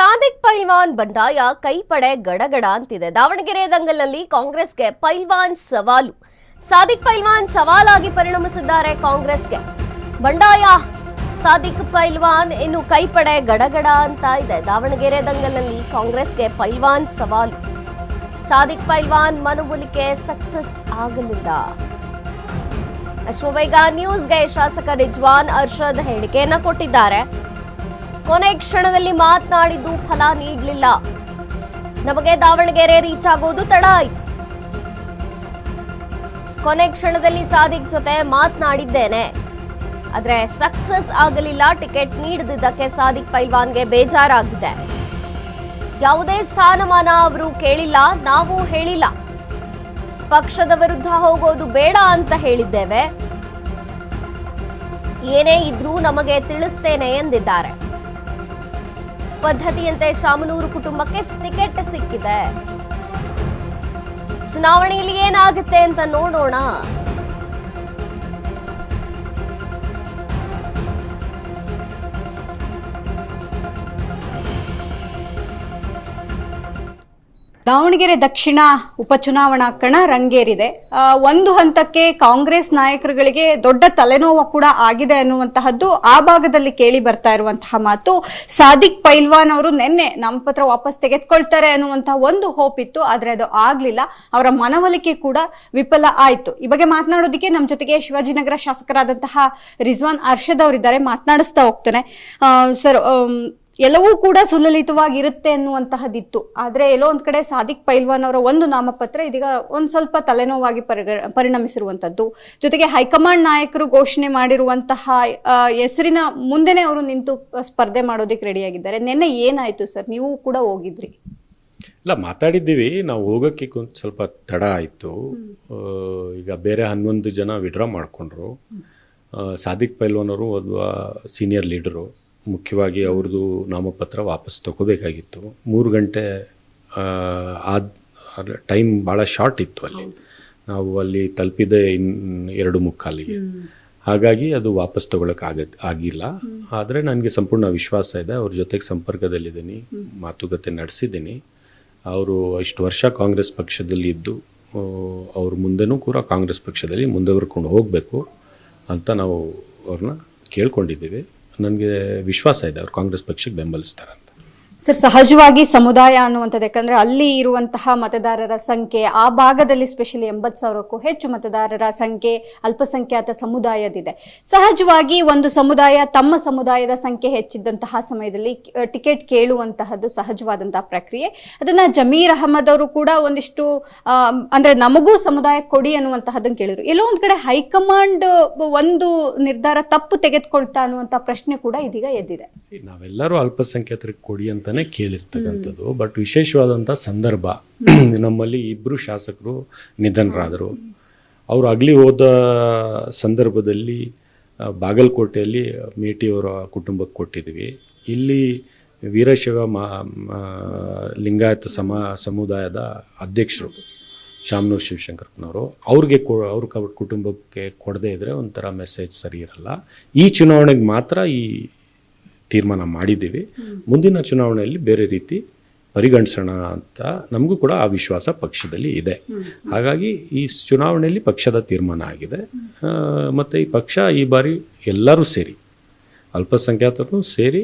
ಸಾದಿಕ್ ಪೈಲ್ವಾನ್ ಬಂಡಾಯ ಕೈಪಡೆ ಗಡಗಡ ಅಂತಿದೆ. ದಾವಣಗೆರೆ ದಂಗಲಲ್ಲಿ ಕಾಂಗ್ರೆಸ್ಗೆ ಪೈಲ್ವಾನ್ ಸವಾಲು. ಸಾದಿಕ್ ಪೈಲ್ವಾನ್ ಸವಾಲಾಗಿ ಪರಿಣಮಿಸಿದ್ದಾರೆ ಕಾಂಗ್ರೆಸ್ಗೆ. ಬಂಡಾಯ ಸಾದಿಕ್ ಪೈಲ್ವಾನ್ ಇನ್ನು ಕೈಪಡೆ ಗಡಗಡ ಅಂತ ಇದೆ. ದಾವಣಗೆರೆ ದಂಗಲಲ್ಲಿ ಕಾಂಗ್ರೆಸ್ಗೆ ಪೈಲ್ವಾನ್ ಸವಾಲು. ಸಾದಿಕ್ ಪೈಲ್ವಾನ್ ಮನವೊಲಿಕೆ ಸಕ್ಸಸ್ ಆಗಲಿಲ್ಲ. ಅಶ್ವವೇಗ ನ್ಯೂಸ್ಗೆ ಶಾಸಕ ರಿಜ್ವಾನ್ ಅರ್ಷದ್ ಹೇಳಿಕೆಯನ್ನ ಕೊಟ್ಟಿದ್ದಾರೆ. ಕೊನೆ ಕ್ಷಣದಲ್ಲಿ ಮಾತನಾಡಿದ್ದು ಫಲ ನೀಡಲಿಲ್ಲ. ನಮಗೆ ದಾವಣಗೆರೆ ರೀಚ್ ಆಗೋದು ತಡ ಆಯಿತು. ಕೊನೆ ಕ್ಷಣದಲ್ಲಿ ಸಾದಿಕ್ ಜೊತೆ ಮಾತನಾಡಿದ್ದೇನೆ, ಆದ್ರೆ ಸಕ್ಸಸ್ ಆಗಲಿಲ್ಲ. ಟಿಕೆಟ್ ನೀಡದಿದ್ದಕ್ಕೆ ಸಾದಿಕ್ ಪೈಲ್ವಾನ್ಗೆ ಬೇಜಾರಾಗಿದೆ. ಯಾವುದೇ ಸ್ಥಾನಮಾನ ಅವರು ಕೇಳಿಲ್ಲ, ನಾವು ಹೇಳಿಲ್ಲ. ಪಕ್ಷದ ವಿರುದ್ಧ ಹೋಗೋದು ಬೇಡ ಅಂತ ಹೇಳಿದ್ದೇವೆ. ಏನೇ ಇದ್ರೂ ನಮಗೆ ತಿಳಿಸ್ತೇನೆ ಎಂದಿದ್ದಾರೆ. ಪದ್ಧತಿಯಂತೆ ಶಾಮನೂರು ಕುಟುಂಬಕ್ಕೆ ಟಿಕೆಟ್ ಸಿಕ್ಕಿದೆ. ಚುನಾವಣೆಯಲ್ಲಿ ಏನಾಗುತ್ತೆ ಅಂತ ನೋಡೋಣ. ದಾವಣಗೆರೆ ದಕ್ಷಿಣ ಉಪಚುನಾವಣಾ ಕಣ ರಂಗೇರಿದೆ. ಒಂದು ಹಂತಕ್ಕೆ ಕಾಂಗ್ರೆಸ್ ನಾಯಕರುಗಳಿಗೆ ದೊಡ್ಡ ತಲೆನೋವು ಕೂಡ ಆಗಿದೆ ಅನ್ನುವಂತಹದ್ದು ಆ ಭಾಗದಲ್ಲಿ ಕೇಳಿ ಬರ್ತಾ ಇರುವಂತಹ ಮಾತು. ಸಾದಿಕ್ ಪೈಲ್ವಾನ್ ಅವರು ನಿನ್ನೆ ನಾಮಪತ್ರ ವಾಪಸ್ ತೆಗೆದುಕೊಳ್ತಾರೆ ಅನ್ನುವಂತಹ ಒಂದು ಹೋಪ್ ಇತ್ತು, ಆದ್ರೆ ಅದು ಆಗ್ಲಿಲ್ಲ. ಅವರ ಮನವೊಲಿಕೆ ಕೂಡ ವಿಫಲ ಆಯ್ತು. ಈ ಬಗ್ಗೆ ಮಾತನಾಡೋದಕ್ಕೆ ನಮ್ಮ ಜೊತೆಗೆ ಶಿವಾಜಿನಗರ ಶಾಸಕರಾದಂತಹ ರಿಜ್ವಾನ್ ಅರ್ಷದ್ ಅವರಿದ್ದಾರೆ. ಮಾತನಾಡಿಸ್ತಾ ಹೋಗ್ತಾನೆ. ಸರ್, ಎಲ್ಲವೂ ಕೂಡ ಸುಲಲಿತವಾಗಿರುತ್ತೆ ಅನ್ನುವಂತಹದ್ದಿತ್ತು, ಆದ್ರೆ ಎಲ್ಲೋ ಒಂದ್ ಕಡೆ ಸಾದಿಕ್ ಪೈಲ್ವಾನ್ ಅವರ ಒಂದು ನಾಮಪತ್ರ ಇದೀಗ ಒಂದ್ ಸ್ವಲ್ಪ ತಲೆನೋವಾಗಿ ಪರಿಣಮಿಸಿರುವಂತದ್ದು. ಜೊತೆಗೆ ಹೈಕಮಾಂಡ್ ನಾಯಕರು ಘೋಷಣೆ ಮಾಡಿರುವಂತಹ ಹೆಸರಿನ ಮುಂದೆನೆ ಅವರು ನಿಂತು ಸ್ಪರ್ಧೆ ಮಾಡೋದಕ್ಕೆ ರೆಡಿಯಾಗಿದ್ದಾರೆ. ನಿನ್ನೆ ಏನಾಯ್ತು ಸರ್? ನೀವು ಕೂಡ ಹೋಗಿದ್ರಿ. ಇಲ್ಲ, ಮಾತಾಡಿದ್ದೀವಿ. ನಾವು ಹೋಗೋಕ್ಕೆ ಸ್ವಲ್ಪ ತಡ ಆಯಿತು. ಈಗ ಬೇರೆ 11 ಜನ ವಿಡ್ರಾ ಮಾಡಿಕೊಂಡ್ರು. ಸಾದಿಕ್ ಪೈಲ್ವಾನ್ ಅವರು ಒಂದು ಸೀನಿಯರ್ ಲೀಡರು. ಮುಖ್ಯವಾಗಿ ಅವ್ರದ್ದು ನಾಮಪತ್ರ ವಾಪಸ್ ತಗೋಬೇಕಾಗಿತ್ತು. 3 ಗಂಟೆ ಟೈಮ್ ಭಾಳ ಶಾರ್ಟ್ ಇತ್ತು. ನಾವು ಅಲ್ಲಿ ತಲುಪಿದೆ 2:45. ಹಾಗಾಗಿ ಅದು ವಾಪಸ್ ಆಗಿಲ್ಲ. ಆದರೆ ನನಗೆ ಸಂಪೂರ್ಣ ವಿಶ್ವಾಸ ಇದೆ. ಅವ್ರ ಜೊತೆಗೆ ಸಂಪರ್ಕದಲ್ಲಿದ್ದೀನಿ, ಮಾತುಕತೆ ನಡೆಸಿದ್ದೀನಿ. ಅವರು ಇಷ್ಟು ವರ್ಷ ಕಾಂಗ್ರೆಸ್ ಪಕ್ಷದಲ್ಲಿ ಇದ್ದು ಅವ್ರ ಮುಂದೆನೂ ಕೂಡ ಕಾಂಗ್ರೆಸ್ ಪಕ್ಷದಲ್ಲಿ ಮುಂದುವರ್ಕೊಂಡು ಹೋಗಬೇಕು ಅಂತ ನಾವು ಅವ್ರನ್ನ ಕೇಳ್ಕೊಂಡಿದ್ದೀವಿ. ನನಗೆ ವಿಶ್ವಾಸ ಇದೆ ಅವ್ರು ಕಾಂಗ್ರೆಸ್ ಪಕ್ಷಕ್ಕೆ ಬೆಂಬಲಿಸ್ತಾರೆ ಅಂತ. ಸರ್, ಸಹಜವಾಗಿ ಸಮುದಾಯ ಅನ್ನುವಂಥದ್ದು, ಯಾಕಂದ್ರೆ ಅಲ್ಲಿ ಇರುವಂತಹ ಮತದಾರರ ಸಂಖ್ಯೆ ಆ ಭಾಗದಲ್ಲಿ ಸ್ಪೆಷಲಿ 80,000ಕ್ಕೂ ಹೆಚ್ಚು ಮತದಾರರ ಸಂಖ್ಯೆ ಅಲ್ಪಸಂಖ್ಯಾತ ಸಮುದಾಯದಿದೆ. ಸಹಜವಾಗಿ ಒಂದು ಸಮುದಾಯ ತಮ್ಮ ಸಮುದಾಯದ ಸಂಖ್ಯೆ ಹೆಚ್ಚಿದ್ದಂತಹ ಸಮಯದಲ್ಲಿ ಟಿಕೆಟ್ ಕೇಳುವಂತಹದ್ದು ಸಹಜವಾದಂತಹ ಪ್ರಕ್ರಿಯೆ. ಅದನ್ನ ಜಮೀರ್ ಅಹಮದ್ ಅವರು ಕೂಡ ಒಂದಿಷ್ಟು ಅಂದ್ರೆ ನಮಗೂ ಸಮುದಾಯ ಕೊಡಿ ಅನ್ನುವಂತಹದ್ದನ್ನು ಕೇಳಿದ್ರು. ಎಲ್ಲೋ ಒಂದ್ ಕಡೆ ಹೈಕಮಾಂಡ್ ಒಂದು ನಿರ್ಧಾರ ತಪ್ಪು ತೆಗೆದುಕೊಳ್ತಾ ಅನ್ನುವಂತಹ ಪ್ರಶ್ನೆ ಕೂಡ ಇದೀಗ ಎದ್ದಿದೆ. ನಾವೆಲ್ಲರೂ ಅಲ್ಪಸಂಖ್ಯಾತರಿಗೆ ಕೊಡಿ ಅಂತ ಕೇಳಿರ್ತಕ್ಕಂಥದ್ದು. ಬಟ್ ವಿಶೇಷವಾದಂಥ ಸಂದರ್ಭ, ನಮ್ಮಲ್ಲಿ 2 ಶಾಸಕರು ನಿಧನರಾದರು. ಅವರು ಅಗಲಿ ಹೋದ ಸಂದರ್ಭದಲ್ಲಿ ಬಾಗಲಕೋಟೆಯಲ್ಲಿ ಮೇಟಿಯವರ ಕುಟುಂಬಕ್ಕೆ ಕೊಟ್ಟಿದ್ವಿ. ಇಲ್ಲಿ ವೀರಶೈವ ಲಿಂಗಾಯತ ಸಮುದಾಯದ ಅಧ್ಯಕ್ಷರು ಶಾಮನೂರು ಶಿವಶಂಕರಪ್ಪನವರು, ಅವ್ರ ಕುಟುಂಬಕ್ಕೆ ಕೊಡದೇ ಇದ್ರೆ ಒಂಥರ ಮೆಸೇಜ್ ಸರಿ ಇರಲ್ಲ. ಈ ಚುನಾವಣೆಗೆ ಮಾತ್ರ ಈ ತೀರ್ಮಾನ ಮಾಡಿದ್ದೀವಿ. ಮುಂದಿನ ಚುನಾವಣೆಯಲ್ಲಿ ಬೇರೆ ರೀತಿ ಪರಿಗಣಿಸೋಣ ಅಂತ ನಮಗೂ ಕೂಡ ಆ ವಿಶ್ವಾಸ ಪಕ್ಷದಲ್ಲಿ ಇದೆ. ಹಾಗಾಗಿ ಈ ಚುನಾವಣೆಯಲ್ಲಿ ಪಕ್ಷದ ತೀರ್ಮಾನ ಆಗಿದೆ. ಮತ್ತು ಈ ಪಕ್ಷ ಈ ಬಾರಿ ಎಲ್ಲರೂ ಸೇರಿ, ಅಲ್ಪಸಂಖ್ಯಾತರು ಸೇರಿ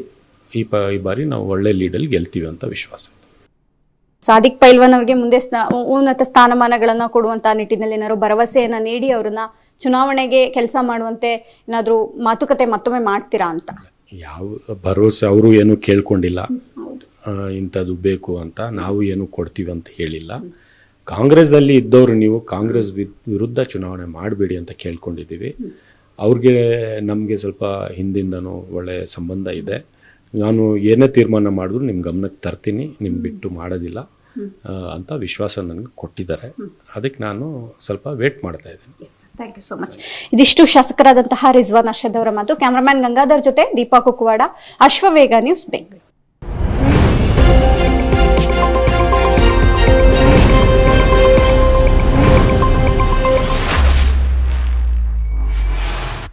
ಈ ಬಾರಿ ನಾವು ಒಳ್ಳೆ ಲೀಡಲ್ಲಿ ಗೆಲ್ತೀವಿ ಅಂತ ವಿಶ್ವಾಸ. ಸಾದಿಕ್ ಪೈಲ್ವಾನ್ ಅವರಿಗೆ ಮುಂದೆ ಉನ್ನತ ಸ್ಥಾನಮಾನಗಳನ್ನ ಕೊಡುವಂತಹ ನಿಟ್ಟಿನಲ್ಲಿ ಏನಾದ್ರು ಭರವಸೆಯನ್ನ ನೀಡಿ ಅವರನ್ನ ಚುನಾವಣೆಗೆ ಕೆಲಸ ಮಾಡುವಂತೆ ಏನಾದ್ರು ಮಾತುಕತೆ ಮತ್ತೊಮ್ಮೆ ಮಾಡ್ತೀರಾ ಅಂತ? ಯಾವ ಭರವಸೆ ಅವರು ಏನು ಕೇಳ್ಕೊಂಡಿಲ್ಲ. ಇಂಥದ್ದು ಬೇಕು ಅಂತ ನಾವು ಏನು ಕೊಡ್ತೀವಿ ಅಂತ ಹೇಳಿಲ್ಲ. ಕಾಂಗ್ರೆಸ್ಸಲ್ಲಿ ಇದ್ದವರು ನೀವು ಕಾಂಗ್ರೆಸ್ ವಿರುದ್ಧ ಚುನಾವಣೆ ಮಾಡಬೇಡಿ ಅಂತ ಕೇಳ್ಕೊಂಡಿದ್ದೀವಿ. ಅವ್ರಿಗೆ ನಮಗೆ ಸ್ವಲ್ಪ ಹಿಂದಿಂದನೂ ಒಳ್ಳೆ ಸಂಬಂಧ ಇದೆ. ನಾನು ಏನೇ ತೀರ್ಮಾನ ಮಾಡಿದ್ರು ನಿಮ್ಮ ಗಮನಕ್ಕೆ ತರ್ತೀನಿ, ನಿಮ್ಗೆ ಬಿಟ್ಟು ಮಾಡೋದಿಲ್ಲ ಅಂತ ವಿಶ್ವಾಸ ನನಗೆ ಕೊಟ್ಟಿದ್ದಾರೆ. ಅದಕ್ಕೆ ನಾನು ಸ್ವಲ್ಪ ವೇಟ್ ಮಾಡ್ತಾ ಇದ್ದೀನಿ. Thank you so much. ಇದಿಷ್ಟು ಶಾಸಕರಾದಂತಹ ರಿಜ್ವಾನ್ ಅರ್ಷದ್ ಅವರ ಮಾತು. ಕ್ಯಾಮರಾಮ್ಯಾನ್ ಗಂಗಾಧರ್ ಜೊತೆ ದೀಪಾ ಕುಕ್ವಾಡ, ಅಶ್ವವೇಗ ನ್ಯೂಸ್, ಬೆಂಗಳೂರು.